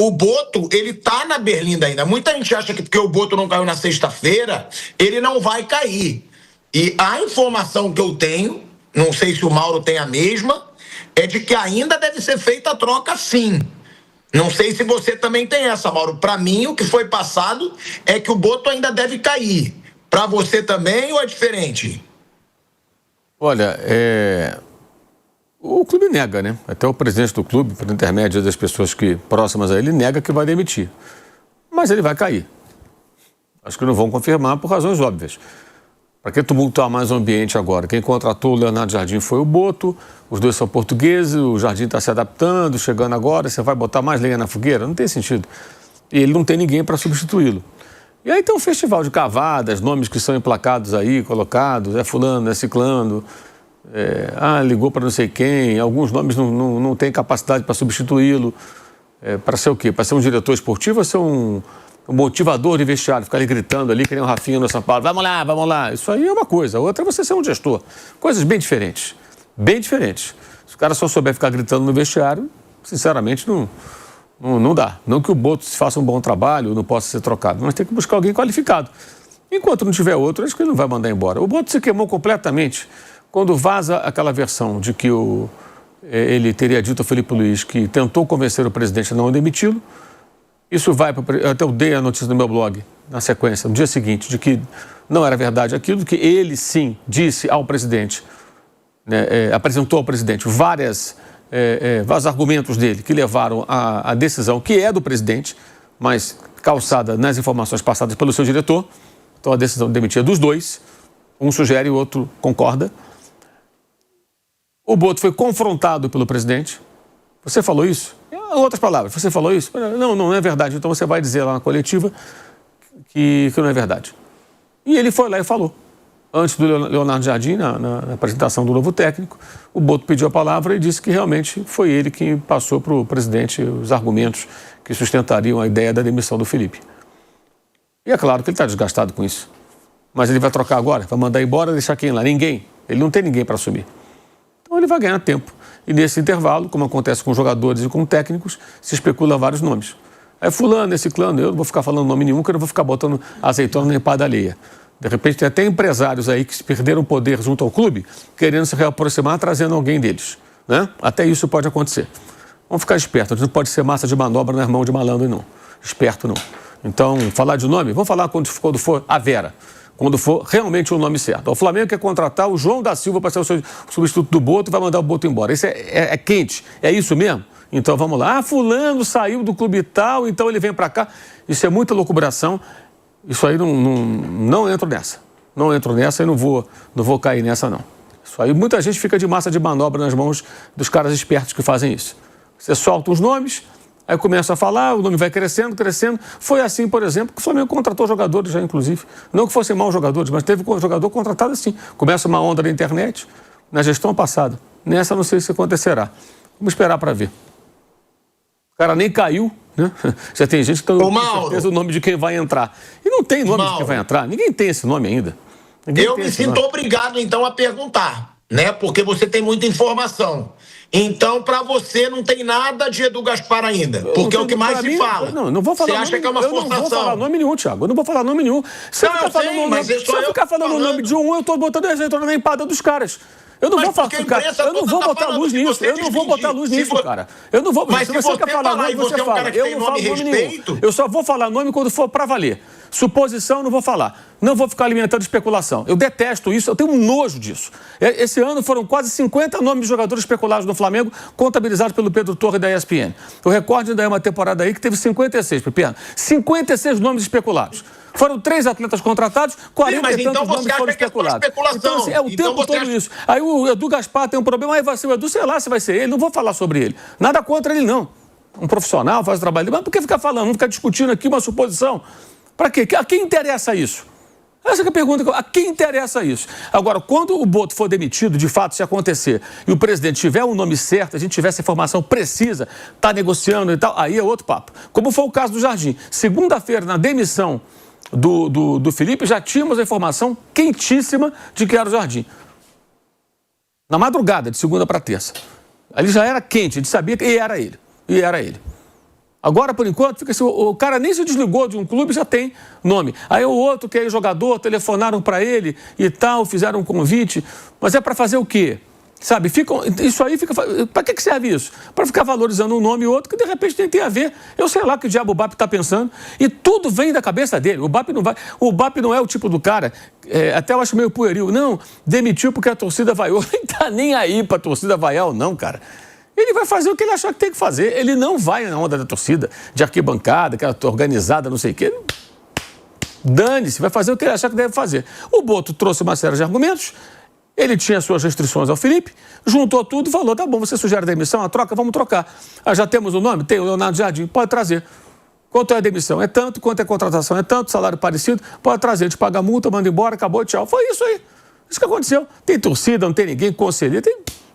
O Boto, ele tá na berlinda ainda. Muita gente acha que porque o Boto não caiu na sexta-feira, ele não vai cair. E a informação que eu tenho, não sei se o Mauro tem a mesma, é de que ainda deve ser feita a troca sim. Não sei se você também tem essa, Mauro. Para mim, o que foi passado é que o Boto ainda deve cair. Para você também ou é diferente? Olha, o clube nega, né? Até o presidente do clube, por intermédio das pessoas próximas a ele, nega que vai demitir. Mas ele vai cair. Acho que não vão confirmar por razões óbvias. Para que tumultuar mais o ambiente agora? Quem contratou o Leonardo Jardim foi o Boto, os dois são portugueses, o Jardim está se adaptando, chegando agora, você vai botar mais lenha na fogueira? Não tem sentido. E ele não tem ninguém para substituí-lo. E aí tem um festival de cavadas, nomes que são emplacados aí, colocados, é fulano, é ciclano, ligou para não sei quem, alguns nomes não têm capacidade para substituí-lo. Para ser o quê? Para ser um diretor esportivo ou ser um motivador de vestiário, ficar ali gritando ali, que nem um Rafinha no São Paulo, vamos lá, vamos lá. Isso aí é uma coisa, a outra é você ser um gestor. Coisas bem diferentes, bem diferentes. Se o cara só souber ficar gritando no vestiário, sinceramente não dá. Não que o Boto faça um bom trabalho, não possa ser trocado, mas tem que buscar alguém qualificado. Enquanto não tiver outro, acho que ele não vai mandar embora. O Boto se queimou completamente quando vaza aquela versão de que ele teria dito ao Felipe Luiz que tentou convencer o presidente a não demiti-lo. Isso vai para... Até eu dei a notícia no meu blog, na sequência, no dia seguinte, de que não era verdade aquilo, que ele sim disse ao presidente, né, apresentou ao presidente vários argumentos dele que levaram à decisão que é do presidente, mas calçada nas informações passadas pelo seu diretor. Então a decisão de demitir é dos dois, um sugere e o outro concorda. O Boto foi confrontado pelo presidente. Você falou isso? Em outras palavras, você falou isso? Não é verdade. Então você vai dizer lá na coletiva que não é verdade. E ele foi lá e falou. Antes do Leonardo Jardim, na apresentação do novo técnico, o Boto pediu a palavra e disse que realmente foi ele que passou para o presidente os argumentos que sustentariam a ideia da demissão do Felipe. E é claro que ele está desgastado com isso. Mas ele vai trocar agora? Vai mandar embora e deixar quem lá? Ninguém. Ele não tem ninguém para assumir. Então ele vai ganhar tempo. E nesse intervalo, como acontece com jogadores e com técnicos, se especula vários nomes. É fulano, é ciclano, eu não vou ficar falando nome nenhum, que eu não vou ficar botando azeitona na empada alheia. De repente tem até empresários aí que perderam poder junto ao clube, querendo se reaproximar, trazendo alguém deles, né? Até isso pode acontecer. Vamos ficar espertos, a gente não pode ser massa de manobra nas mãos de malandro, não. Esperto, não. Então, falar de nome, vamos falar quando for a Vera. Quando for realmente o nome certo. O Flamengo quer contratar o João da Silva para ser o seu substituto do Boto e vai mandar o Boto embora. Isso é quente. É isso mesmo? Então vamos lá. Fulano saiu do clube tal, então ele vem para cá. Isso é muita loucubração. Isso aí não entro nessa. Não entro nessa e não vou cair nessa, não. Isso aí muita gente fica de massa de manobra nas mãos dos caras espertos que fazem isso. Você solta os nomes, aí começa a falar, o nome vai crescendo, crescendo. Foi assim, por exemplo, que o Flamengo contratou jogadores já, inclusive. Não que fossem maus jogadores, mas teve jogador contratado assim. Começa uma onda na internet, na gestão passada. Nessa não sei se acontecerá. Vamos esperar para ver. O cara nem caiu, né? Já tem gente que tem certeza o nome de quem vai entrar. E não tem nome de quem vai entrar. Ninguém tem esse nome ainda. Eu me sinto obrigado, então, a perguntar, né? Porque você tem muita informação. Então, para você, não tem nada de Edu Gaspar ainda. Porque é o que mais se fala. Não vou falar. Você acha que é uma forçação? Eu não vou falar nome nenhum, Thiago. Eu não vou falar nome nenhum. Se eu ficar falando o nome de um, eu estou botando a azeitona na empada dos caras. Eu não vou falar, eu não vou botar luz nisso. Eu não vou botar luz nisso, cara. Eu não vou. Mas se você quer falar nome, você fala. Eu não falo nome nenhum. Eu só vou falar nome quando for para valer. Suposição, não vou falar. Não vou ficar alimentando especulação. Eu detesto isso, eu tenho um nojo disso. Esse ano foram quase 50 nomes de jogadores especulados no Flamengo, contabilizados pelo Pedro Torre da ESPN. O recorde ainda é uma temporada aí que teve 56, Pepe. 56 nomes especulados. Foram 3 atletas contratados, 40 e tantos nomes foram especulados. Então, assim, é o tempo todo isso. Aí o Edu Gaspar tem um problema, aí vai ser o Edu, sei lá se vai ser ele, não vou falar sobre ele. Nada contra ele, não. Um profissional faz o trabalho dele, mas por que ficar falando, não ficar discutindo aqui uma suposição? Para quê? A quem interessa isso? Essa é a pergunta. A quem interessa isso? Agora, quando o Boto for demitido, de fato, se acontecer, e o presidente tiver o nome certo, a gente tiver essa informação precisa, está negociando e tal, aí é outro papo. Como foi o caso do Jardim. Segunda-feira, na demissão do Felipe, já tínhamos a informação quentíssima de que era o Jardim. Na madrugada, de segunda para terça. Ali já era quente, a gente sabia que era ele. E era ele. Agora, por enquanto, fica assim, o cara nem se desligou de um clube, já tem nome. Aí o outro que é jogador, telefonaram para ele e tal, fizeram um convite. Mas é para fazer o quê? Sabe, isso aí fica... Para que serve isso? Para ficar valorizando um nome e outro que de repente nem tem a ver. Eu sei lá que o diabo o BAP está pensando. E tudo vem da cabeça dele. O BAP não é o tipo do cara, até eu acho meio pueril. Não, demitiu porque a torcida vaiou. Não tá nem aí para a torcida vaiar ou não, cara. Ele vai fazer o que ele achar que tem que fazer. Ele não vai na onda da torcida, de arquibancada, aquela organizada, não sei o quê. Dane-se, vai fazer o que ele achar que deve fazer. O Boto trouxe uma série de argumentos. Ele tinha suas restrições ao Felipe, juntou tudo e falou, tá bom, você sugere a demissão, a troca, vamos trocar. Ah, já temos o nome? Tem o Leonardo Jardim, pode trazer. Quanto é a demissão? É tanto, quanto é a contratação? É tanto, salário parecido, pode trazer, te paga a multa, manda embora, acabou, tchau. Foi isso aí, isso que aconteceu. Tem torcida, não tem ninguém, conselheiro,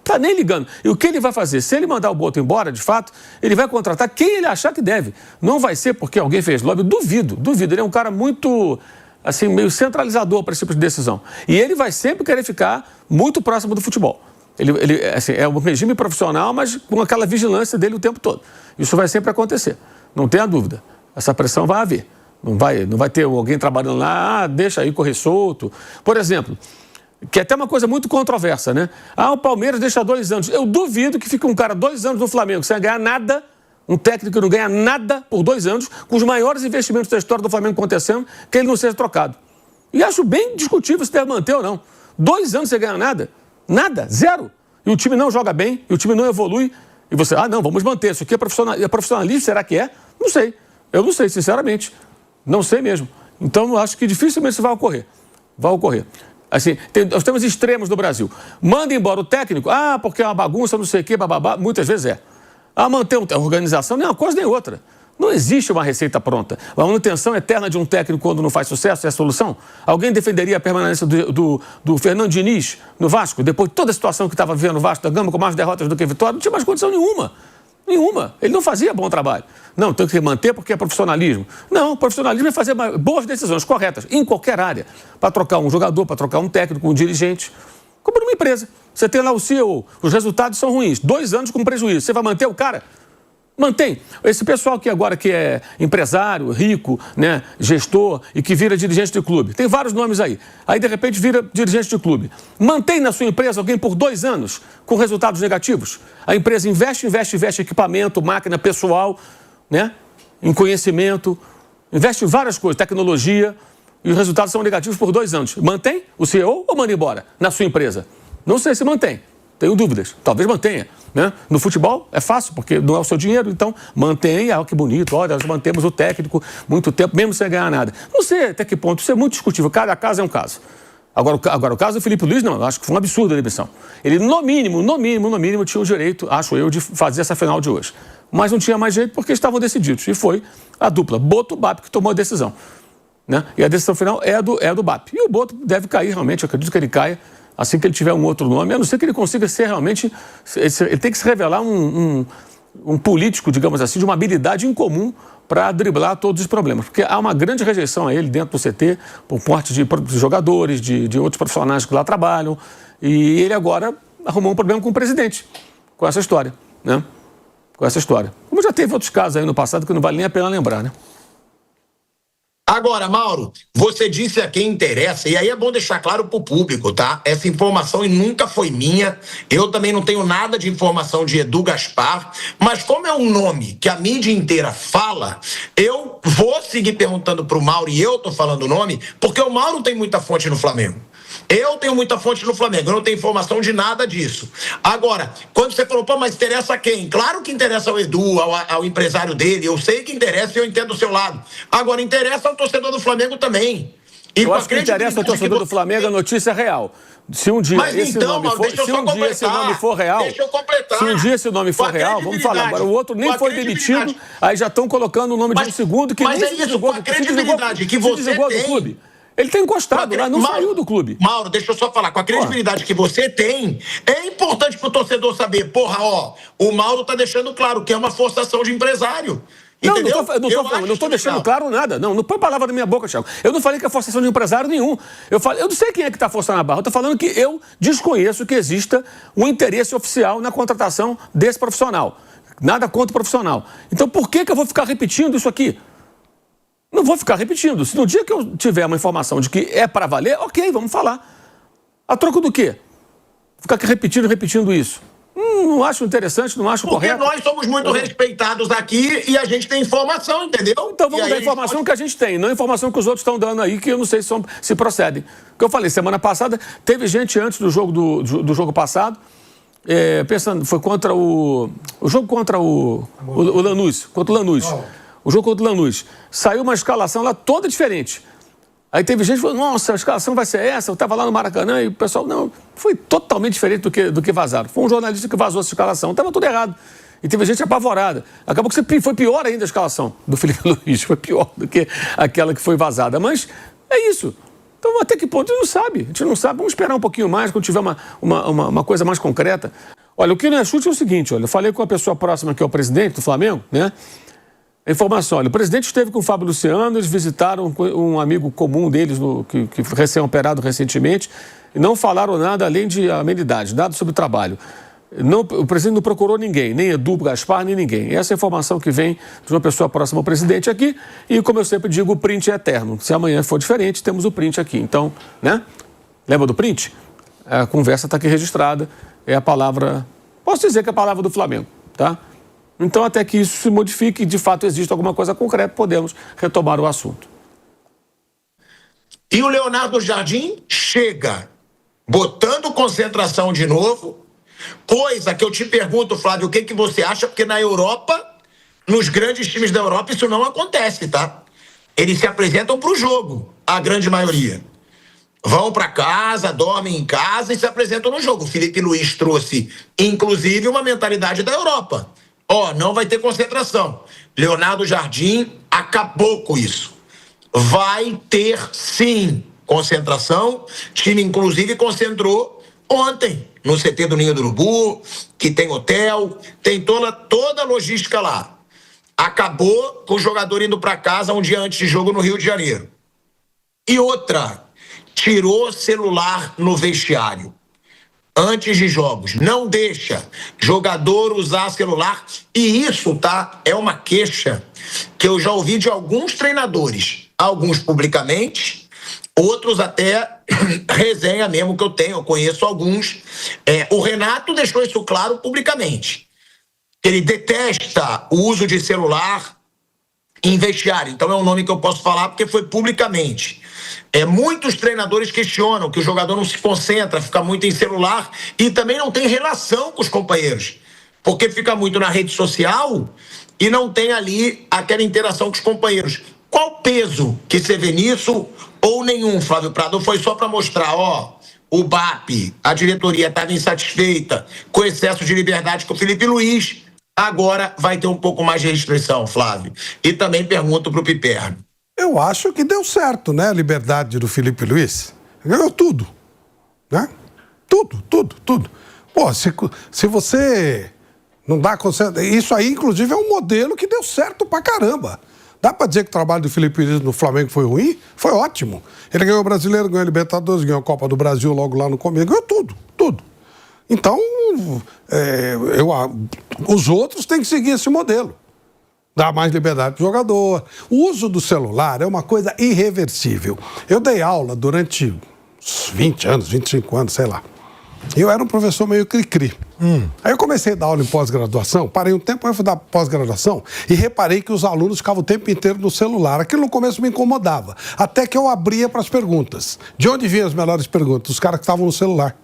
tá nem ligando. E o que ele vai fazer? Se ele mandar o Boto embora, de fato, ele vai contratar quem ele achar que deve. Não vai ser porque alguém fez lobby, duvido. Ele é um cara muito... assim, meio centralizador para esse tipo de decisão. E ele vai sempre querer ficar muito próximo do futebol. Ele assim, é um regime profissional, mas com aquela vigilância dele o tempo todo. Isso vai sempre acontecer, não tenha dúvida. Essa pressão vai haver. Não vai ter alguém trabalhando lá, deixa aí correr solto. Por exemplo, que é até uma coisa muito controversa, né? O Palmeiras deixa 2 anos. Eu duvido que fique um cara 2 anos no Flamengo sem ganhar nada. Um técnico que não ganha nada por 2 anos, com os maiores investimentos da história do Flamengo acontecendo, que ele não seja trocado. E acho bem discutível se deve manter ou não. 2 anos sem ganhar nada. Nada. 0. E o time não joga bem, e o time não evolui. E você, não, vamos manter. Isso aqui é profissionalismo, será que é? Não sei. Eu não sei, sinceramente. Não sei mesmo. Então, eu acho que dificilmente isso vai ocorrer. Vai ocorrer. Assim, nós temos extremos no Brasil. Manda embora o técnico, porque é uma bagunça, não sei o quê, bababá. Muitas vezes é. Manter uma organização nem uma coisa nem outra. Não existe uma receita pronta. A manutenção eterna de um técnico quando não faz sucesso é a solução? Alguém defenderia a permanência do Fernando Diniz no Vasco, depois de toda a situação que estava vivendo no Vasco da Gama, com mais derrotas do que vitória? Não tinha mais condição nenhuma. Nenhuma. Ele não fazia bom trabalho. Não, tem que manter porque é profissionalismo. Não, profissionalismo é fazer boas decisões corretas, em qualquer área. Para trocar um jogador, para trocar um técnico, um dirigente. Como numa empresa. Você tem lá o CEO, os resultados são ruins, 2 anos com prejuízo. Você vai manter o cara? Mantém. Esse pessoal que agora que é empresário, rico, né, gestor e que vira dirigente de clube. Tem vários nomes aí. Aí, de repente, vira dirigente de clube. Mantém na sua empresa alguém por 2 anos com resultados negativos? A empresa investe em equipamento, máquina, pessoal, né, em conhecimento, investe em várias coisas, tecnologia, e os resultados são negativos por 2 anos. Mantém o CEO ou manda embora na sua empresa? Não sei se mantém. Tenho dúvidas. Talvez mantenha. Né? No futebol é fácil, porque não é o seu dinheiro, então mantenha. Que bonito. Olha, nós mantemos o técnico muito tempo, mesmo sem ganhar nada. Não sei até que ponto. Isso é muito discutível. Cada caso é um caso. Agora o caso do Felipe Luiz, não. Eu acho que foi um absurdo a demissão. Ele, no mínimo, tinha o direito, acho eu, de fazer essa final de hoje. Mas não tinha mais jeito porque estavam decididos. E foi a dupla Boto-BAP que tomou a decisão. Né? E a decisão final é do BAP. E o Boto deve cair realmente, eu acredito que ele caia assim que ele tiver um outro nome, a não ser que ele consiga ser realmente... Ele tem que se revelar um político, digamos assim, de uma habilidade incomum para driblar todos os problemas. Porque há uma grande rejeição a ele dentro do CT, por parte de jogadores, de outros profissionais que lá trabalham. E ele agora arrumou um problema com o presidente, com essa história, né? Com essa história. Como já teve outros casos aí no passado que não vale nem a pena lembrar, né? Agora, Mauro, você disse a quem interessa, e aí é bom deixar claro para o público, tá? Essa informação nunca foi minha, eu também não tenho nada de informação de Edu Gaspar, mas como é um nome que a mídia inteira fala, eu vou seguir perguntando para o Mauro, e eu tô falando o nome, porque o Mauro tem muita fonte no Flamengo. Eu tenho muita fonte no Flamengo, eu não tenho informação de nada disso. Agora, quando você falou, mas interessa a quem? Claro que interessa ao Edu, ao empresário dele, eu sei que interessa e eu entendo do seu lado. Agora, interessa ao torcedor do Flamengo também. E eu acho que interessa ao torcedor do Flamengo a notícia real. Se um dia esse nome for real, deixa eu completar. Se um dia esse nome for real, vamos falar. Agora, o outro nem foi demitido, aí já estão colocando o nome de um segundo que nem se desligou do clube. Ele tem encostado lá, não saiu do clube. Mauro, deixa eu só falar. Com a credibilidade que você tem, é importante pro torcedor saber, o Mauro tá deixando claro que é uma forçação de empresário. Entendeu? Não estou deixando claro nada. Não põe palavra na minha boca, Thiago. Eu não falei que é forçação de empresário nenhum. Eu não sei quem é que está forçando a barra. Eu estou falando que eu desconheço que exista um interesse oficial na contratação desse profissional. Nada contra o profissional. Então por que eu vou ficar repetindo isso aqui? Não vou ficar repetindo. Se no dia que eu tiver uma informação de que é para valer, ok, vamos falar. A troco do quê? Ficar repetindo isso. Não acho interessante, não acho correto. Porque nós somos muito respeitados aqui e a gente tem informação, entendeu? Então vamos dar a informação que a gente tem, não a informação que os outros estão dando aí, que eu não sei se procedem. O que eu falei, semana passada, teve gente antes do jogo passado, pensando, foi contra o jogo contra o Lanús, contra o Lanús. O jogo contra o Lanús. Saiu uma escalação lá toda diferente. Aí teve gente que falou, nossa, a escalação vai ser essa, eu estava lá no Maracanã e o pessoal, não, foi totalmente diferente do que vazaram. Foi um jornalista que vazou essa escalação, estava tudo errado. E teve gente apavorada. Acabou que foi pior ainda a escalação do Felipe Luiz, foi pior do que aquela que foi vazada. Mas é isso. Então até que ponto a gente não sabe, vamos esperar um pouquinho mais quando tiver uma coisa mais concreta. Olha, o que não é chute é o seguinte, olha, eu falei com a pessoa próxima que é o presidente do Flamengo, né? A informação, olha, o presidente esteve com o Fábio Luciano, eles visitaram um amigo comum deles, que recém-operado recentemente, e não falaram nada além de amenidades, nada sobre trabalho. O presidente não procurou ninguém, nem Edu Gaspar, nem ninguém. Essa é a informação que vem de uma pessoa próxima ao presidente aqui, e como eu sempre digo, o print é eterno. Se amanhã for diferente, temos o print aqui. Então, né? Lembra do print? A conversa está aqui registrada, é a palavra, posso dizer que é a palavra do Flamengo, tá? Então, até que isso se modifique e, de fato, existe alguma coisa concreta, podemos retomar o assunto. E o Leonardo Jardim chega botando concentração de novo, coisa que eu te pergunto, Flávio, o que você acha? Porque na Europa, nos grandes times da Europa, isso não acontece, tá? Eles se apresentam para o jogo, a grande maioria. Vão para casa, dormem em casa e se apresentam no jogo. O Felipe Luiz trouxe, inclusive, uma mentalidade da Europa. Não vai ter concentração. Leonardo Jardim acabou com isso. Vai ter, sim, concentração. O time, inclusive, concentrou ontem no CT do Ninho do Urubu, que tem hotel, tem toda a logística lá. Acabou com o jogador indo para casa um dia antes de jogo no Rio de Janeiro. E outra, tirou celular no vestiário. Antes de jogos, não deixa jogador usar celular. E isso, tá, é uma queixa que eu já ouvi de alguns treinadores. Alguns publicamente, outros até resenha mesmo que eu conheço alguns. O Renato deixou isso claro publicamente. Ele detesta o uso de celular em vestiário. Então é um nome que eu posso falar porque foi publicamente. Muitos treinadores questionam que o jogador não se concentra, fica muito em celular e também não tem relação com os companheiros, porque fica muito na rede social e não tem ali aquela interação com os companheiros. Qual peso que você vê nisso ou nenhum, Flávio Prado? Foi só para mostrar, o BAP, a diretoria estava insatisfeita com o excesso de liberdade com o Felipe Luiz, agora vai ter um pouco mais de restrição, Flávio. E também pergunto para o Piperno. Eu acho que deu certo, né? A liberdade do Felipe Luiz. Ganhou tudo, né? Tudo. Pô, se você não dá concentração... Isso aí, inclusive, é um modelo que deu certo pra caramba. Dá pra dizer que o trabalho do Felipe Luiz no Flamengo foi ruim? Foi ótimo. Ele ganhou o Brasileiro, ganhou a Libertadores, ganhou a Copa do Brasil logo lá no começo. Ganhou tudo. Então, os outros têm que seguir esse modelo. Dá mais liberdade para o jogador. O uso do celular é uma coisa irreversível. Eu dei aula durante uns 20 anos, 25 anos, sei lá. Eu era um professor meio cri-cri. Aí eu comecei a dar aula em pós-graduação, parei um tempo, aí eu fui dar pós-graduação e reparei que os alunos ficavam o tempo inteiro no celular. Aquilo no começo me incomodava, até que eu abria para as perguntas. De onde vinham as melhores perguntas? Os caras que estavam no celular.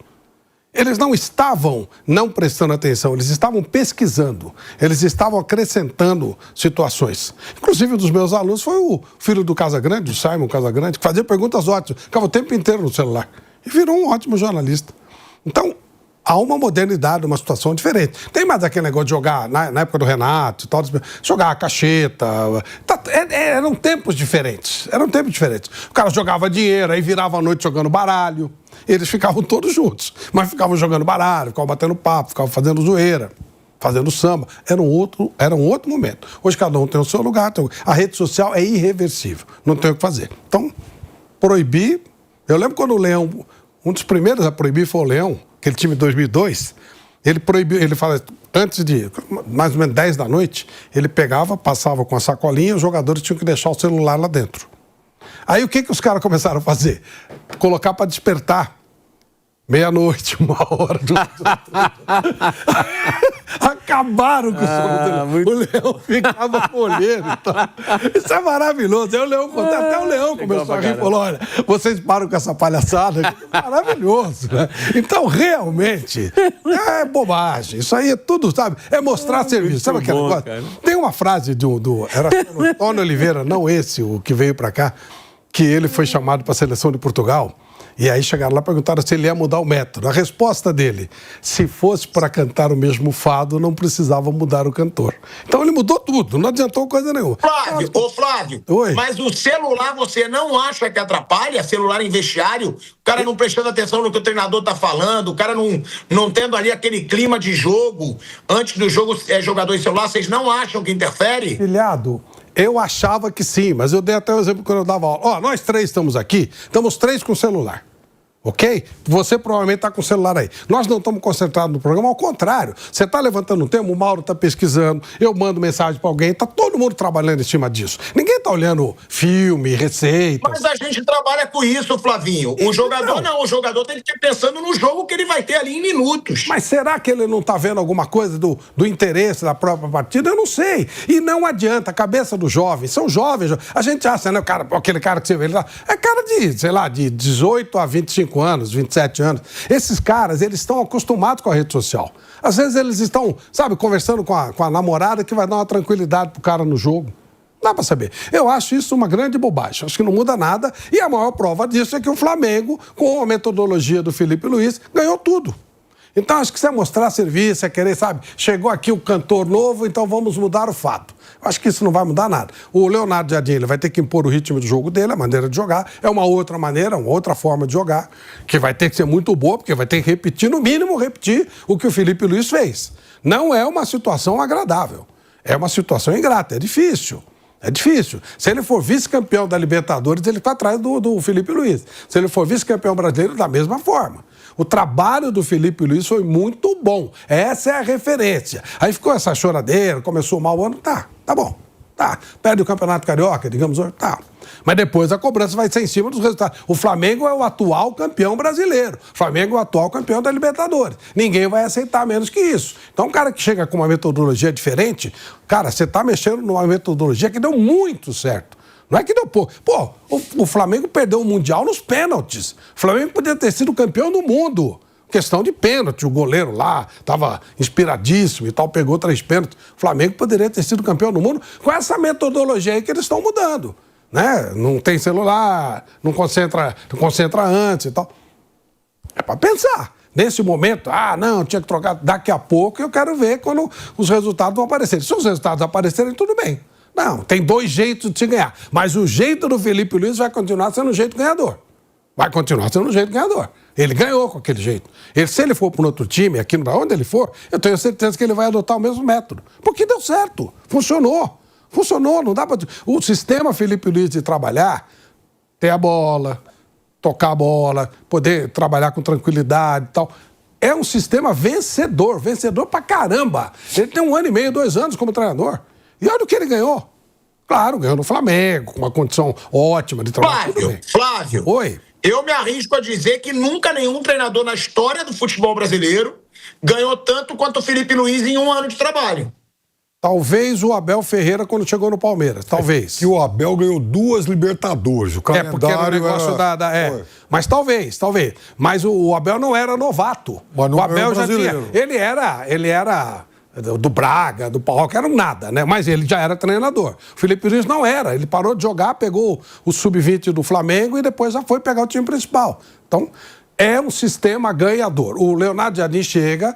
Eles não estavam não prestando atenção, eles estavam pesquisando, eles estavam acrescentando situações. Inclusive, um dos meus alunos foi o filho do Casagrande, o Simon Casagrande, que fazia perguntas ótimas, ficava o tempo inteiro no celular. E virou um ótimo jornalista. Então, há uma modernidade, uma situação diferente. Tem mais aquele negócio de jogar, na época do Renato e tal, jogar a cacheta. Eram tempos diferentes. O cara jogava dinheiro, aí virava a noite jogando baralho. Eles ficavam todos juntos, mas ficavam jogando baralho, ficavam batendo papo, ficavam fazendo zoeira, fazendo samba. Era um outro momento. Hoje cada um tem o seu lugar. A rede social é irreversível. Não tem o que fazer. Então, proibir... Eu lembro quando o Leão... Um dos primeiros a proibir foi o Leão, aquele time de 2002. Ele proibiu... Ele fala... antes de mais ou menos 10 da noite, ele pegava, passava com a sacolinha, os jogadores tinham que deixar o celular lá dentro. Aí o que os caras começaram a fazer? Colocar para despertar. Meia-noite, 1h. Acabaram com o som dele. O Leão ficava olhando. Então. Isso é maravilhoso. Aí o Leão, até o Leão começou a rir e falou: olha, vocês param com essa palhaçada. É maravilhoso, né? Então, realmente, é bobagem. Isso aí é tudo, sabe? É mostrar serviço. Sabe aquele negócio? Cara. Tem uma frase era o Antônio Oliveira, não esse, o que veio pra cá, que ele foi chamado para a seleção de Portugal. E aí chegaram lá e perguntaram se ele ia mudar o método. A resposta dele: se fosse para cantar o mesmo fado, não precisava mudar o cantor. Então ele mudou tudo, não adiantou coisa nenhuma. Flávio, Oi. Mas o celular você não acha que atrapalha? Celular em vestiário? O cara não prestando atenção no que o treinador tá falando, o cara não tendo ali aquele clima de jogo, antes do jogo jogador em celular, vocês não acham que interfere? Filhado, eu achava que sim, mas eu dei até o exemplo quando eu dava aula. Nós 3 estamos aqui, estamos 3 com celular. Ok? Você provavelmente está com o celular aí. Nós não estamos concentrados no programa, ao contrário. Você está levantando um tema, o Mauro está pesquisando, eu mando mensagem para alguém, está todo mundo trabalhando em cima disso. Ninguém está olhando filme, receita. Mas a gente trabalha com isso, Flavinho. O jogador não, o jogador tem que estar pensando no jogo que ele vai ter ali em minutos. Mas será que ele não está vendo alguma coisa do interesse da própria partida? Eu não sei. E não adianta, a cabeça do jovem, são jovens. A gente acha, né, aquele cara que você vê, ele é cara de, sei lá, de 18 a 25 anos, 27 anos. Esses caras, eles estão acostumados com a rede social. Às vezes eles estão, sabe, conversando com a namorada que vai dar uma tranquilidade pro cara no jogo. Dá pra saber. Eu acho isso uma grande bobagem. Acho que não muda nada. E a maior prova disso é que o Flamengo, com a metodologia do Felipe Luiz, ganhou tudo. Então, acho que se é mostrar serviço, é querer, sabe, chegou aqui o cantor novo, então vamos mudar o fato. Acho que isso não vai mudar nada. O Leonardo Jardim, ele vai ter que impor o ritmo de jogo dele, a maneira de jogar. É uma outra maneira, uma outra forma de jogar, que vai ter que ser muito boa, porque vai ter que repetir, no mínimo, repetir o que o Felipe Luiz fez. Não é uma situação agradável. É uma situação ingrata, é difícil. É difícil. Se ele for vice-campeão da Libertadores, ele está atrás do Felipe Luiz. Se ele for vice-campeão brasileiro, da mesma forma. O trabalho do Felipe Luiz foi muito bom. Essa é a referência. Aí ficou essa choradeira, começou mal o ano, tá bom. Tá, perde o Campeonato Carioca, digamos, tá. Mas depois a cobrança vai ser em cima dos resultados. O Flamengo é o atual campeão brasileiro. O Flamengo é o atual campeão da Libertadores. Ninguém vai aceitar menos que isso. Então, um cara que chega com uma metodologia diferente, cara, você tá mexendo numa metodologia que deu muito certo. Não é que deu pouco. Pô, o Flamengo perdeu o Mundial nos pênaltis. O Flamengo podia ter sido campeão do mundo. Questão de pênalti, o goleiro lá estava inspiradíssimo e tal, pegou 3 pênaltis. O Flamengo poderia ter sido campeão do mundo com essa metodologia aí que eles estão mudando. Né? Não tem celular, não concentra antes e tal. É para pensar. Nesse momento, não, tinha que trocar. Daqui a pouco eu quero ver quando os resultados vão aparecer. Se os resultados aparecerem, tudo bem. Não, tem 2 jeitos de se ganhar. Mas o jeito do Felipe Luiz vai continuar sendo um jeito ganhador. Vai continuar sendo um jeito ganhador. Ele ganhou com aquele jeito. Se ele for para um outro time, aqui onde ele for, eu tenho certeza que ele vai adotar o mesmo método. Porque deu certo. Funcionou. Funcionou. Não dá para... O sistema Felipe Luiz de trabalhar, ter a bola, tocar a bola, poder trabalhar com tranquilidade e tal, é um sistema vencedor. Vencedor pra caramba. Ele tem 1 ano e meio, 2 anos como treinador. E olha o que ele ganhou. Claro, ganhou no Flamengo, com uma condição ótima de trabalho. Flávio. Oi. Eu me arrisco a dizer que nunca nenhum treinador na história do futebol brasileiro ganhou tanto quanto o Felipe Luiz em 1 ano de trabalho. Talvez o Abel Ferreira quando chegou no Palmeiras, talvez. Que o Abel ganhou 2 Libertadores, o calendário porque era o negócio Mas talvez. Mas o Abel não era novato. Mas não o Abel era brasileiro. Ele era do Braga, do Paok, era um nada, né? Mas ele já era treinador. O Felipe Luiz não era. Ele parou de jogar, pegou o sub-20 do Flamengo e depois já foi pegar o time principal. Então, é um sistema ganhador. O Leonardo Jardim chega...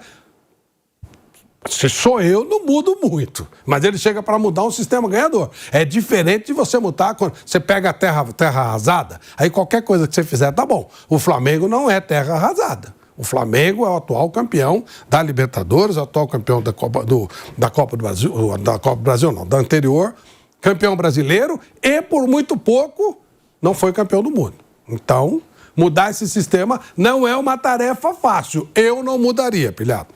Se sou eu, não mudo muito. Mas ele chega para mudar um sistema ganhador. É diferente de você mudar quando você pega a terra arrasada, aí qualquer coisa que você fizer tá bom. O Flamengo não é terra arrasada. O Flamengo é o atual campeão da Libertadores, o atual campeão da Copa do Brasil, da anterior, campeão brasileiro e por muito pouco não foi campeão do mundo. Então, mudar esse sistema não é uma tarefa fácil. Eu não mudaria, pilhado.